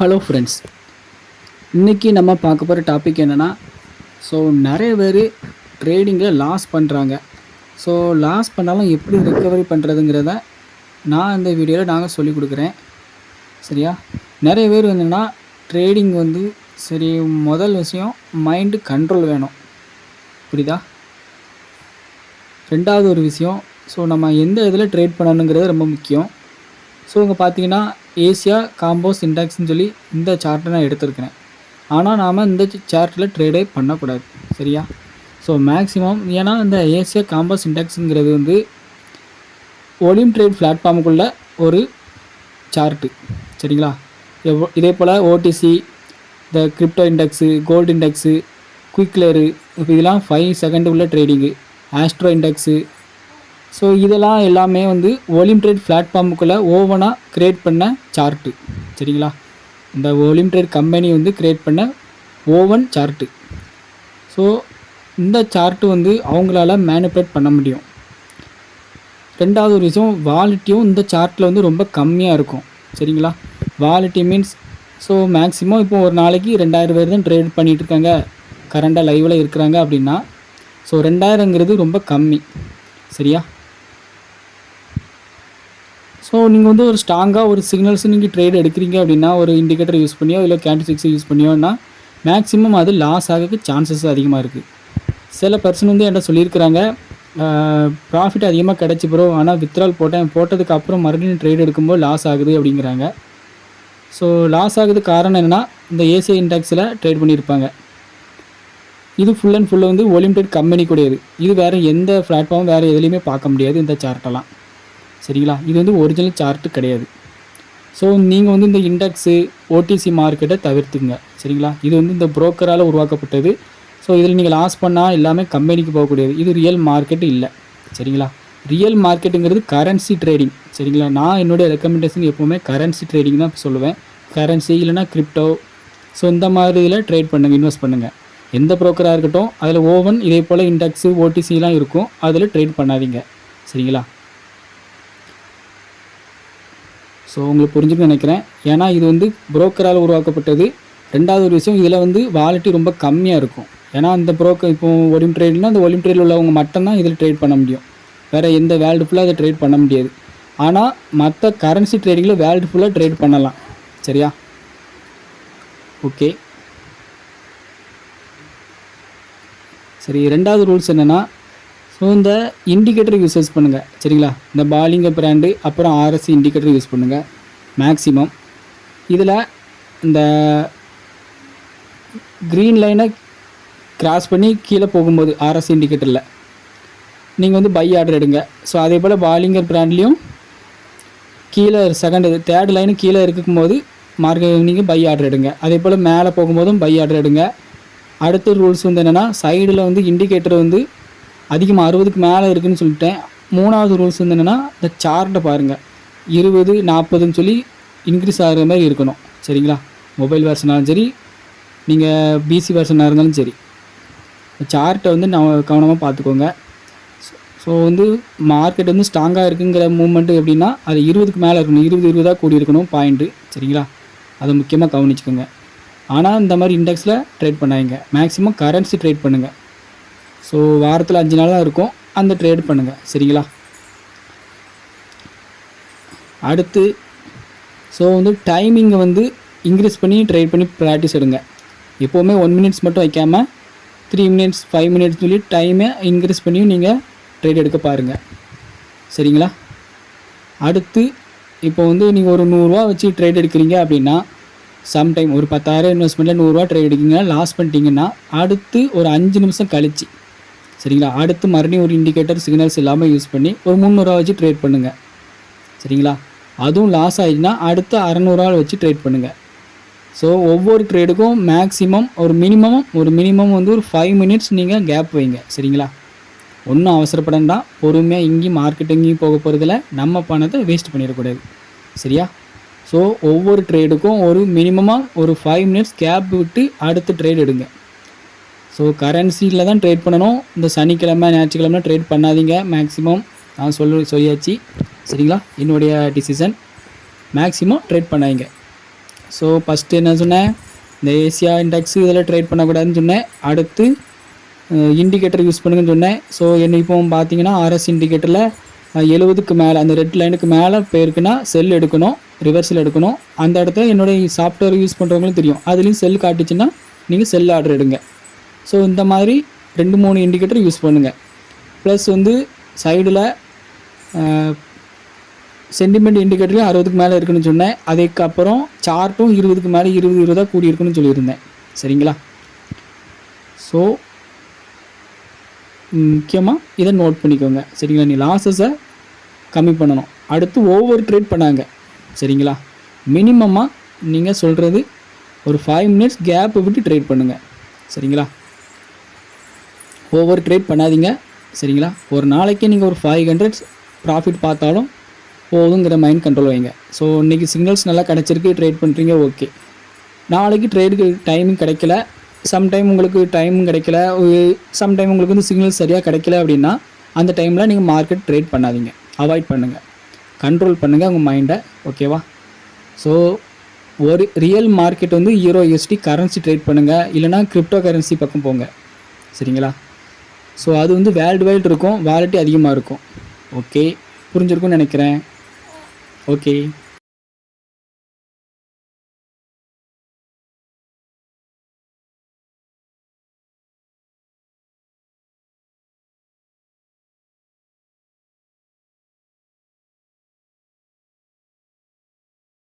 Hello friends, இன்றைக்கி நம்ம பார்க்க போகிற டாபிக் என்னென்னா, நிறைய பேர் ட்ரேடிங்கில் லாஸ் பண்ணுறாங்க. லாஸ் பண்ணாலும் எப்படி ரெக்கவரி பண்ணுறதுங்கிறத இந்த வீடியோவில் நாங்கள் சொல்லிக் கொடுக்குறேன். சரியா? நிறைய பேர் என்னென்னா ட்ரேடிங் சரி, முதல் விஷயம் மைண்டு கண்ட்ரோல் வேணும். புரியுதா? ரெண்டாவது ஒரு விஷயம், நம்ம எந்த இதில் ட்ரேட் பண்ணணுங்கிறது ரொம்ப முக்கியம். இங்கே பார்த்தீங்கன்னா ஏசியா காம்போஸ் இண்டெக்ஸ்னு சொல்லி இந்த சார்ட்டை நான் எடுத்திருக்கிறேன். ஆனால் நாம் இந்த சார்ட்டில் ட்ரேடே பண்ணக்கூடாது. சரியா? மேக்ஸிமம் ஏன்னா இந்த ஏசியா காம்போஸ் இண்டெக்ஸுங்கிறது ஒலிம் ட்ரேட் பிளாட்ஃபார்முக்குள்ள ஒரு சார்ட்டு. சரிங்களா? இதே போல் ஓடிசி, இந்த கிரிப்டோ இண்டெக்ஸு, கோல்டு இண்டெக்ஸு, குயிக்லேரு, இப்போ இதெல்லாம் 5 செகண்ட் உள்ள ட்ரேடிங்கு, ஆஸ்ட்ரோ இண்டெக்ஸு. இதெல்லாம் எல்லாமே ஒலிம் ட்ரேட் பிளாட்ஃபார்முக்குள்ளே ஓவனாக க்ரியேட் பண்ண சார்ட்டு. சரிங்களா? இந்த ஒலிம் ட்ரேட் கம்பெனி க்ரியேட் பண்ண ஓவன் சார்ட்டு. இந்த சார்ட்டு அவங்களால மேனிபுலேட் பண்ண முடியும். ரெண்டாவது ஒரு விஷயம், வாலிட்டியும் இந்த சார்ட்டில் ரொம்ப கம்மியாக இருக்கும். சரிங்களா? வாலிட்டி மீன்ஸ் மேக்ஸிமம் இப்போ ஒரு நாளைக்கு 2000 பேர் தான் ட்ரேட் பண்ணிகிட்டு இருக்காங்க, கரண்டாக லைவில் இருக்கிறாங்க அப்படின்னா 2000ங்கிறது ரொம்ப கம்மி. சரியா? நீங்கள் ஒரு ஸ்ட்ராங்காக ஒரு சிக்னல்ஸ் நீங்கள் ட்ரேட் எடுக்கிறீங்க அப்படின்னா, ஒரு இண்டிகேட்டர் யூஸ் பண்ணியோ இல்லை கேண்டில்ஸ்டிக்ஸ் யூஸ் பண்ணியோன்னா மேக்ஸிமம் அது லாஸ் ஆகிறதுக்கு சான்சஸ் அதிகமாக இருக்குது. சில பர்சன் என்கிட்ட சொல்லியிருக்கிறாங்க, ப்ராஃபிட் அதிகமாக கிடச்சி ப்ரோ, ஆனால் வித்ட்ரால் போட்டதுக்கு அப்புறம் மறுபடியும் ட்ரேட் எடுக்கும்போது லாஸ் ஆகுது அப்படிங்கிறாங்க. லாஸ் ஆகுதுக்கு காரணம் என்னென்னா, இந்த ஏசியா இண்டெக்ஸில் ட்ரேட் பண்ணியிருப்பாங்க. இது full and full ஒலிம் trade company கூடியது. இது வேறு எந்த பிளாட்ஃபார்மும் வேறு எதுலேயுமே பார்க்க முடியாது இந்த சார்ட்டெல்லாம். சரிங்களா? இது ஒரிஜினல் சார்ட்டு கிடையாது. நீங்கள் இந்த இண்டெக்ஸு, ஓடிசி மார்க்கெட்டை தவிர்த்துங்க. சரிங்களா? இது இந்த புரோக்கரால் உருவாக்கப்பட்டது. இதில் நீங்கள் லாஸ் பண்ணால் எல்லாமே கம்பெனிக்கு போகக்கூடியது. இது ரியல் மார்க்கெட் இல்லை. சரிங்களா? ரியல் மார்க்கெட்டுங்கிறது கரன்சி ட்ரேடிங். சரிங்களா? நான் என்னுடைய ரெக்கமெண்டேஷன் எப்போவுமே கரன்சி ட்ரேடிங் தான் சொல்லுவேன். கரன்சி இல்லைனா கிரிப்டோ, இந்த மாதிரி இதில் ட்ரேட் பண்ணுங்கள், இன்வெஸ்ட் பண்ணுங்கள். எந்த புரோக்கராக இருக்கட்டும், அதில் ஓவன் இதே போல் இண்டெக்ஸு, ஓடிசிலாம் இருக்கும், அதில் ட்ரேட் பண்ணாதீங்க. சரிங்களா? உங்களுக்கு புரிஞ்சுன்னு நினைக்கிறேன். ஏன்னா இது புரோக்கரால் உருவாக்கப்பட்டது. ரெண்டாவது ஒரு விஷயம், இதில் வாலிட்டி ரொம்ப கம்மியாக இருக்கும். ஏன்னா இந்த புரோக்கர் இப்போ ஒலிம் ட்ரேட்னால் அந்த ஒலிம் ட்ரேடில் உள்ளவங்க மட்டும்தான் இதில் ட்ரேட் பண்ண முடியும். வேறு எந்த வேர்ல்டு ஃபுல்லாக அதை ட்ரேட் பண்ண முடியாது. ஆனால் மற்ற கரன்சி ட்ரேடிங்கில் வேர்ல்டு ஃபுல்லாக ட்ரேட் பண்ணலாம். சரியா? ஓகே. சரி, ரெண்டாவது ரூல்ஸ் என்னென்னா, இந்த இண்டிகேட்டர் யூஸ் பண்ணுங்கள். சரிங்களா? இந்த பாலிங்க பிராண்டு அப்புறம் ஆர்எஸ்சி இண்டிகேட்டர் யூஸ் பண்ணுங்கள் மேக்ஸிமம். இதில் இந்த க்ரீன் லைனை கிராஸ் பண்ணி கீழே போகும்போது ஆர்எஸ்சி இண்டிகேட்டரில் நீங்கள் பை ஆர்டர் எடுங்க. அதே போல் பாலிங்கர் பிராண்ட்லேயும் கீழே தேர்ட் லைனு கீழே இருக்கும்போது மார்க்கெட் நீங்கள் பை ஆர்டர் எடுங்க. அதே போல் மேலே போகும்போதும் பை ஆர்டர் எடுங்க. அடுத்த ரூல்ஸ் என்னென்னா, சைடில் இண்டிகேட்டர் அதிகமாக 60க்கு மேலே இருக்குதுன்னு சொல்லிட்டேன். மூணாவது ரூல்ஸ் என்னென்னா, இந்த சார்ட்டை பாருங்கள், 20, 40ன்னு சொல்லி இன்க்ரீஸ் ஆகிற மாதிரி இருக்கணும். சரிங்களா? மொபைல் வெர்ஷனாலும் சரி, நீங்கள் பிசி வெர்ஷனாக இருந்தாலும் சரி, சார்ட்டை கவனமாக பார்த்துக்கோங்க. மார்க்கெட் ஸ்ட்ராங்காக இருக்குங்கிற மூவ்மெண்ட்டு எப்படின்னா, அது 20க்கு மேலே இருக்கணும், 20 கூடி இருக்கணும் பாயிண்ட்டு. சரிங்களா? அதை முக்கியமாக கவனிச்சுக்கோங்க. ஆனால் இந்த மாதிரி இண்டெக்ஸில் ட்ரேட் பண்ணாதீங்க. மேக்ஸிமம் கரன்சி ட்ரேட் பண்ணுங்கள். வாரத்தில் 5 நாள் தான் இருக்கும், அந்த ட்ரேட் பண்ணுங்கள். சரிங்களா? அடுத்து டைமிங்கை இன்க்ரீஸ் பண்ணி ட்ரேட் பண்ணி ப்ராக்டிஸ் எடுங்க. எப்போவுமே 1 மினிட்ஸ் மட்டும் வைக்காமல் 3 மினிட்ஸ் 5 மினிட்ஸ் சொல்லி டைமை இன்க்ரீஸ் பண்ணியும் நீங்கள் ட்ரேட் எடுக்க பாருங்கள். சரிங்களா? அடுத்து இப்போ நீங்கள் ஒரு 100 ரூபா வச்சு ட்ரேட் எடுக்கிறீங்க அப்படின்னா, சம்டைம் ஒரு 10,000 இன்வெஸ்ட்மெண்ட்டில் 100 ரூபா ட்ரேட் எடுக்கிங்க, லாஸ் பண்ணிட்டீங்கன்னா அடுத்து ஒரு 5 நிமிஷம் கழிச்சு, சரிங்களா, அடுத்து மறுபடியும் ஒரு இண்டிகேட்டர் சிக்னல்ஸ் இல்லாமல் யூஸ் பண்ணி ஒரு 300 ரூபா வச்சு ட்ரேட் பண்ணுங்கள். சரிங்களா? அதுவும் லாஸ் ஆகிடுச்சுன்னா அடுத்து 600 ரூபா வச்சு ட்ரேட் பண்ணுங்கள். ஒவ்வொரு ட்ரேடுக்கும் மேக்ஸிமம் ஒரு மினிமம் ஒரு 5 மினிட்ஸ் நீங்கள் கேப் வைங்க. சரிங்களா? ஒன்றும் அவசரப்படண்டா, பொறுமையாக இங்கேயும் மார்க்கெட் எங்கேயும் போக போகிறதில்ல, நம்ம பணத்தை வேஸ்ட் பண்ணிடக்கூடாது. சரியா? ஒவ்வொரு ட்ரேடுக்கும் ஒரு மினிமமாக ஒரு 5 மினிட்ஸ் கேப் விட்டு அடுத்து ட்ரேட் எடுங்க. கரன்சியில் தான் ட்ரேட் பண்ணணும். இந்த சனிக்கிழமை ஞாயிற்றுக்கிழமை ட்ரேட் பண்ணாதீங்க. மேக்ஸிமம் நான் சொல்லியாச்சு. சரிங்களா? என்னுடைய டிசிஷன், மேக்ஸிமம் ட்ரேட் பண்ணாதீங்க. ஸோ ஃபஸ்ட்டு என்ன சொன்னேன், இந்த ஏசியா இண்டெக்ஸ் இதெல்லாம் ட்ரேட் பண்ணக்கூடாதுன்னு சொன்னேன். அடுத்து இண்டிகேட்டர் யூஸ் பண்ணுங்கன்னு சொன்னேன். ஸோ என்ன இப்போ பார்த்தீங்கன்னா ஆர்எஸ் இண்டிகேட்டரில் 70க்கு மேலே அந்த ரெட் லைனுக்கு மேலே போயிருக்குன்னா செல் எடுக்கணும், ரிவர்ஸில் எடுக்கணும். அந்த இடத்த என்னுடைய சாஃப்ட்வேர் யூஸ் பண்ணுறவங்களும் தெரியும், அதுலேயும் செல் காட்டுச்சுன்னா நீங்கள் செல் ஆர்டர் எடுங்க. ஸோ இந்த மாதிரி 2-3 இண்டிகேட்டர் யூஸ் பண்ணுங்கள். ப்ளஸ் வந்து சைடில் சென்டிமெண்ட் இண்டிகேட்டர்லேயும் 60க்கு மேலே இருக்குன்னு சொன்னேன். அதுக்கப்புறம் சார்ட்டும் 20க்கு மேலே 20-20 கூடி இருக்குன்னு சொல்லியிருந்தேன். சரிங்களா? ஸோ முக்கியமாக இதை நோட் பண்ணிக்கோங்க. சரிங்களா? நீ லாஸஸை கம்மி பண்ணணும். அடுத்து ஓவர் ட்ரேட் பண்ணாங்க. சரிங்களா? மினிமமாக நீங்கள் சொல்கிறது ஒரு 5 மினிட்ஸ் கேப்பை விட்டு ட்ரேட் பண்ணுங்கள். சரிங்களா? ஓவர் ட்ரேட் பண்ணாதீங்க. சரிங்களா? ஒரு நாளைக்கு நீங்கள் ஒரு 500 ப்ராஃபிட் பார்த்தாலும் போதுங்கிற மைண்ட் கண்ட்ரோல் வைங்க. ஸோ இன்றைக்கி சிக்னல்ஸ் நல்லா கிடச்சிருக்கு, ட்ரேட் பண்ணுறீங்க, ஓகே. நாளைக்கு ட்ரேடுக்கு டைமிங் கிடைக்கல, சம்டைம் உங்களுக்கு டைமும் கிடைக்கல, சம்டைம் உங்களுக்கு வந்து சிக்னல்ஸ் சரியாக கிடைக்கல அப்படின்னா அந்த டைமில் நீங்கள் மார்க்கெட் ட்ரேட் பண்ணாதீங்க, அவாய்ட் பண்ணுங்கள், கண்ட்ரோல் பண்ணுங்கள் உங்கள் மைண்டை. ஓகேவா? ஸோ ஒரு ரியல் மார்க்கெட் வந்து EURUSD கரன்சி ட்ரேட் பண்ணுங்கள், இல்லைனா கிரிப்டோ கரன்சி பக்கம் போங்க. சரிங்களா? ஸோ அது வந்து வேர்ல்டு வைட் இருக்கும், வாலட்டி அதிகமாக இருக்கும். ஓகே, புரிஞ்சிருக்கும்னு நினைக்கிறேன். ஓகே.